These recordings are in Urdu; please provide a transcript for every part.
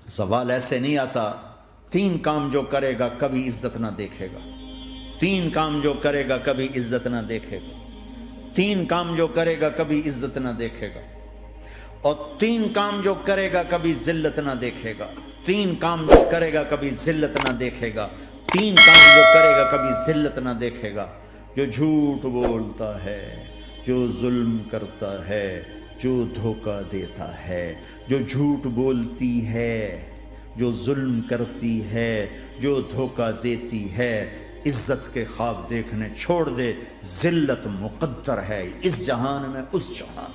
زوال ایسے نہیں آتا. 3 کام جو کرے گا کبھی عزت نہ دیکھے گا. 3 کام جو کرے گا کبھی عزت نہ دیکھے گا. 3 کام جو کرے گا کبھی عزت نہ دیکھے گا. اور 3 کام جو کرے گا کبھی ذلت نہ دیکھے گا. 3 کام جو کرے گا کبھی ذلت نہ دیکھے گا. 3 کام جو کرے گا کبھی ذلت نہ دیکھے گا. جو جھوٹ بولتا ہے، جو ظلم کرتا ہے، جو دھوکہ دیتا ہے، جو جھوٹ بولتی ہے، جو ظلم کرتی ہے، جو دھوکہ دیتی ہے، عزت کے خواب دیکھنے چھوڑ دے. ذلت مقدر ہے اس جہان میں اس جہان.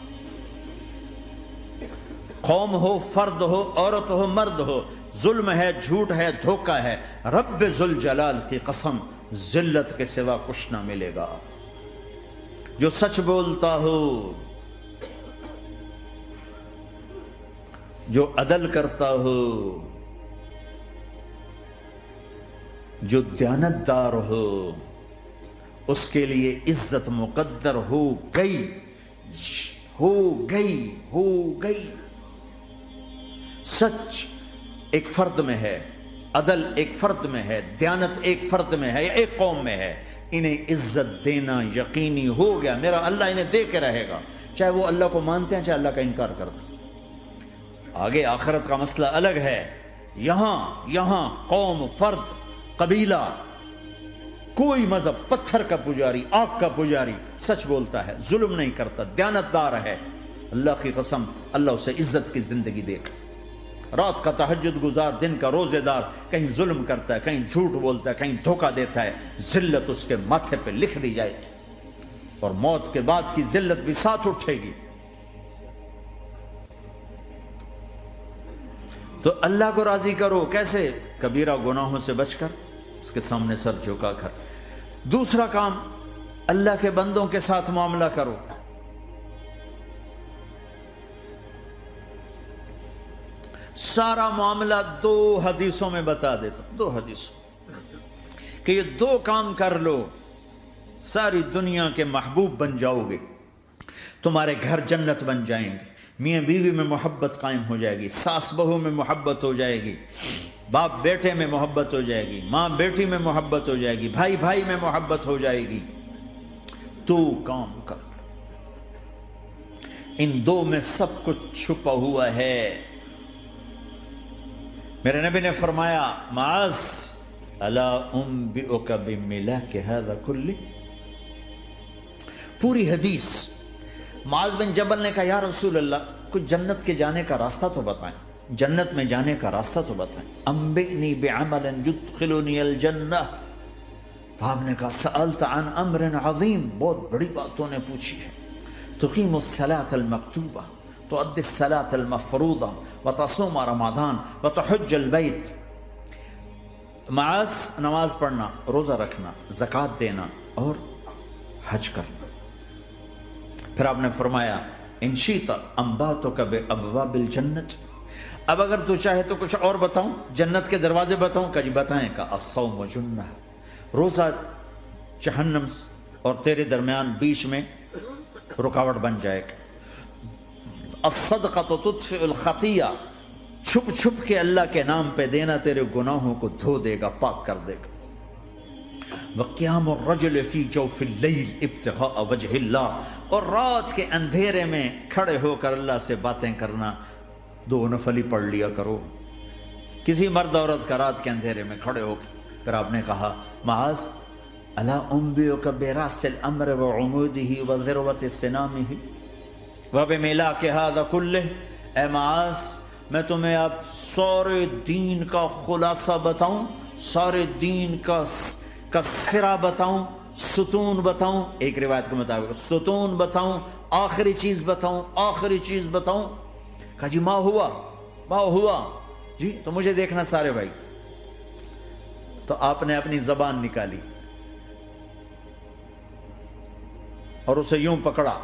قوم ہو، فرد ہو، عورت ہو، مرد ہو، ظلم ہے، جھوٹ ہے، دھوکہ ہے، رب ذوالجلال کی قسم ذلت کے سوا کچھ نہ ملے گا. جو سچ بولتا ہو، جو عدل کرتا ہو، جو دیانتدار ہو، اس کے لیے عزت مقدر ہو گئی، ہو گئی، ہو گئی. سچ ایک فرد میں ہے، عدل ایک فرد میں ہے، دیانت ایک فرد میں ہے یا ایک قوم میں ہے. انہیں عزت دینا یقینی ہو گیا. میرا اللہ انہیں دے کے رہے گا، چاہے وہ اللہ کو مانتے ہیں چاہے اللہ کا انکار کرتے ہیں. آگے آخرت کا مسئلہ الگ ہے. یہاں قوم، فرد، قبیلہ، کوئی مذہب، پتھر کا پجاری، آگ کا پجاری سچ بولتا ہے، ظلم نہیں کرتا، دیانتدار ہے، اللہ کی قسم اللہ اسے عزت کی زندگی دے گا. رات کا تہجد گزار، دن کا روزے دار، کہیں ظلم کرتا ہے، کہیں جھوٹ بولتا ہے، کہیں دھوکہ دیتا ہے، ذلت اس کے ماتھے پہ لکھ دی جائے گی اور موت کے بعد کی ذلت بھی ساتھ اٹھے گی. تو اللہ کو راضی کرو. کیسے؟ کبیرہ گناہوں سے بچ کر، اس کے سامنے سر جھکا کر. دوسرا کام، اللہ کے بندوں کے ساتھ معاملہ کرو. سارا معاملہ 2 حدیثوں میں بتا دیتا ہوں. 2 حدیثوں کہ یہ 2 کام کر لو، ساری دنیا کے محبوب بن جاؤ گے. تمہارے گھر جنت بن جائیں گے. میاں بیوی میں محبت قائم ہو جائے گی، ساس بہو میں محبت ہو جائے گی، باپ بیٹے میں محبت ہو جائے گی، ماں بیٹی میں محبت ہو جائے گی، بھائی بھائی میں محبت ہو جائے گی. 2 کام کر. ان 2 میں سب کچھ چھپا ہوا ہے. میرے نبی نے فرمایا معاذ الا انبئک بملاک ھذا کلہ. پوری حدیث. معاذ بن جبل نے کہا یا رسول اللہ کچھ جنت کے جانے کا راستہ تو بتائیں، جنت میں جانے کا راستہ تو بتائیں. انبئنی بعمل یدخلنی الجنہ. صاحب نے کہا سألت عن امر عظیم، بہت بڑی باتوں نے پوچھی ہے. تقیم الصلاة المکتوبہ، تؤدی الصلاة المفروضہ، وتصوم رمضان، وتحج البیت. معاذ نماز پڑھنا، روزہ رکھنا، زکوٰۃ دینا اور حج کرنا. پھر آپ نے فرمایا ان شئت انباتک بابواب الجنت. اب اگر تو چاہے تو کچھ اور بتاؤں، جنت کے دروازے بتاؤں؟ کہ جی بتائیں. کہ الصوم جنہ، روزہ جہنم اور تیرے درمیان بیچ میں رکاوٹ بن جائے گا. الصدقۃ تطفئ الخطیہ، چھپ چھپ کے اللہ کے نام پہ دینا تیرے گناہوں کو دھو دے گا، پاک کر دے گا. وقیام الرجل فی جوف اللیل ابتغاء وجہ اللہ، اور رات کے اندھیرے میں کھڑے ہو کر اللہ سے باتیں کرنا. 2 نفل ہی پڑھ لیا کرو، کسی مرد عورت کا رات کے اندھیرے میں کھڑے ہو. پھر آپ نے کہا معاذ الا انبئک براس الامر وعمودہ وذروۃ سنامہ وبملاک ھذا کلہ. اے معاذ میں تمہیں اب سارے دین کا خلاصہ بتاؤں، سارے دین کا سرا بتاؤں، ستون بتاؤں. ایک روایت کے مطابق ستون بتاؤں، آخری چیز بتاؤں، آخری چیز بتاؤں. کہا جی ما ہوا جی تو مجھے دیکھنا سارے بھائی. تو آپ نے اپنی زبان نکالی اور اسے یوں پکڑا.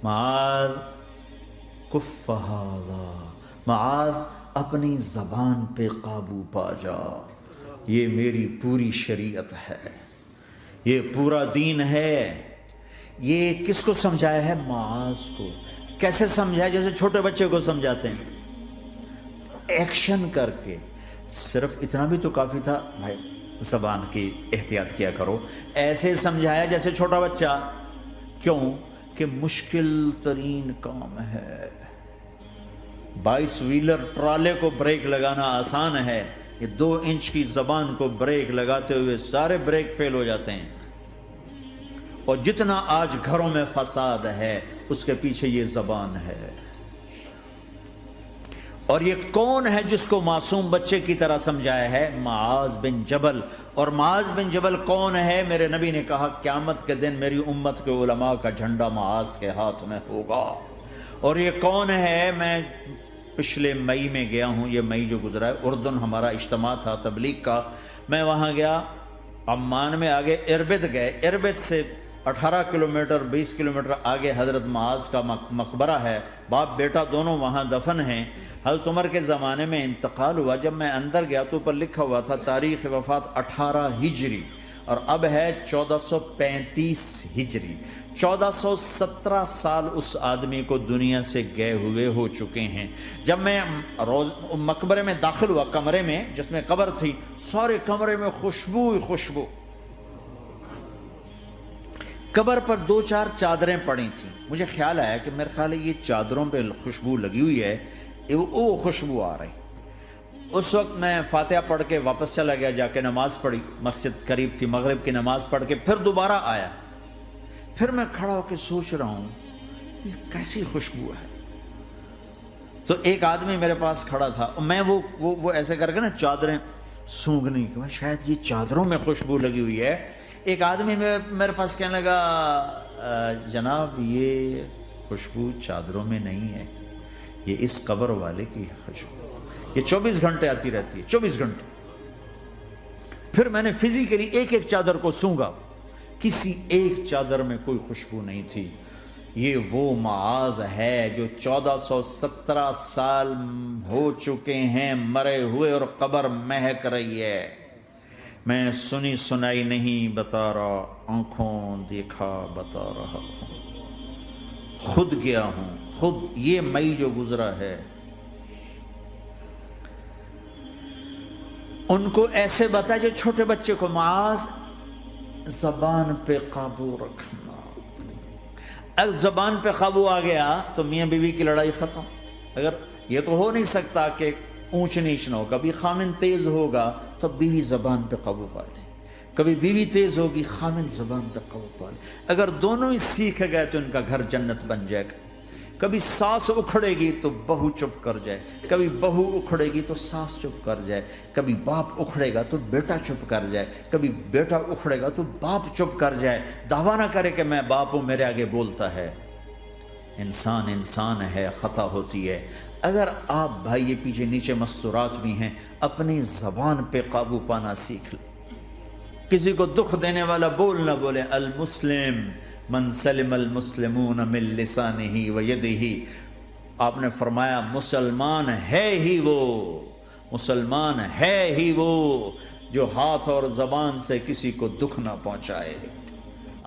معاذ کف ھذا، معاذ اپنی زبان پہ قابو پا جا. یہ میری پوری شریعت ہے، یہ پورا دین ہے، یہ کس کو سمجھایا ہے؟ معاذ کو۔ کیسے سمجھایا؟ جیسے چھوٹے بچے کو سمجھاتے ہیں، ایکشن کر کے۔ صرف اتنا بھی تو کافی تھا، بھائی زبان کی احتیاط کیا کرو، ایسے سمجھایا جیسے چھوٹا بچہ۔ کیوں کہ مشکل ترین کام ہے۔ 22 ویلر ٹرالے کو بریک لگانا آسان ہے، یہ 2 انچ کی زبان کو بریک لگاتے ہوئے سارے بریک فیل ہو جاتے ہیں۔ اور جتنا آج گھروں میں فساد ہے اس کے پیچھے یہ زبان ہے۔ اور یہ کون ہے جس کو معصوم بچے کی طرح سمجھایا ہے؟ معاذ بن جبل۔ اور معاذ بن جبل کون ہے؟ میرے نبی نے کہا قیامت کے دن میری امت کے علماء کا جھنڈا معاذ کے ہاتھ میں ہوگا۔ اور یہ کون ہے؟ میں پچھلے مئی میں گیا ہوں، یہ مئی جو گزرا ہے، اردن ہمارا اجتماع تھا تبلیغ کا، میں وہاں گیا، عمان میں آگے اربد گئے، اربد سے 18 کلومیٹر 20 کلومیٹر آگے حضرت معاذ کا مقبرہ ہے، باپ بیٹا دونوں وہاں دفن ہیں۔ حضرت عمر کے زمانے میں انتقال ہوا، جب میں اندر گیا تو اوپر لکھا ہوا تھا تاریخ وفات 18 ہجری، اور اب ہے 1435 ہجری۔ 1417 سال اس آدمی کو دنیا سے گئے ہوئے ہو چکے ہیں۔ جب میں مقبرے میں داخل ہوا، کمرے میں جس میں قبر تھی، سارے کمرے میں خوشبو ہی خوشبو۔ قبر پر 2-4 چادریں پڑی تھیں، مجھے خیال آیا کہ میرے خیال ہے یہ چادروں پہ خوشبو لگی ہوئی ہے، وہ خوشبو آ رہی۔ اس وقت میں فاتحہ پڑھ کے واپس چلا گیا، جا کے نماز پڑھی، مسجد قریب تھی، مغرب کی نماز پڑھ کے پھر دوبارہ آیا۔ پھر میں کھڑا ہو کے سوچ رہا ہوں یہ کیسی خوشبو ہے۔ تو ایک آدمی میرے پاس کھڑا تھا، میں وہ ایسے کر کے نا چادریں سونگھنے کی، شاید یہ چادروں میں خوشبو لگی ہوئی ہے۔ ایک آدمی میرے پاس کہنے لگا جناب یہ خوشبو چادروں میں نہیں ہے، یہ اس قبر والے کی خوشبو، یہ 24 گھنٹے آتی رہتی ہے، 24 گھنٹے۔ پھر میں نے فزیکلی ایک ایک چادر کو سونگا، کسی ایک چادر میں کوئی خوشبو نہیں تھی۔ یہ وہ معاذ ہے جو 1417 سال ہو چکے ہیں مرے ہوئے، اور قبر مہک رہی ہے۔ میں سنی سنائی نہیں بتا رہا، آنکھوں دیکھا بتا رہا ہوں، خود گیا ہوں، خود یہ مئی جو گزرا ہے۔ ان کو ایسے بتا جو چھوٹے بچے کو، معاذ زبان پہ قابو رکھنا۔ اگر زبان پہ قابو آ گیا تو میاں بیوی کی لڑائی ختم۔ اگر یہ تو ہو نہیں سکتا کہ اونچ نیچ نہ ہو، کبھی خامن تیز ہوگا تو بیوی زبان پہ قابو پا لے، کبھی بیوی تیز ہوگی خامن زبان پہ قابو پا لے۔ اگر دونوں ہی سیکھ گئے تو ان کا گھر جنت بن جائے گا۔ کبھی ساس اکھڑے گی تو بہو چپ کر جائے، کبھی بہو اکھڑے گی تو ساس چپ کر جائے، کبھی باپ اکھڑے گا تو بیٹا چپ کر جائے، کبھی بیٹا اکھڑے گا تو باپ چپ کر جائے، دعویٰ نہ کرے کہ میں باپ ہوں میرے آگے بولتا ہے۔ انسان انسان ہے، خطا ہوتی ہے۔ اگر آپ بھائی یہ پیچھے نیچے مستورات بھی ہیں، اپنی زبان پہ قابو پانا سیکھ لیں۔ کسی کو دکھ دینے والا بول نہ بولے۔ المسلم من سلم المسلمون من لسانہ و یدہ، آپ نے فرمایا مسلمان ہے ہی وہ، مسلمان ہے ہی وہ جو ہاتھ اور زبان سے کسی کو دکھ نہ پہنچائے۔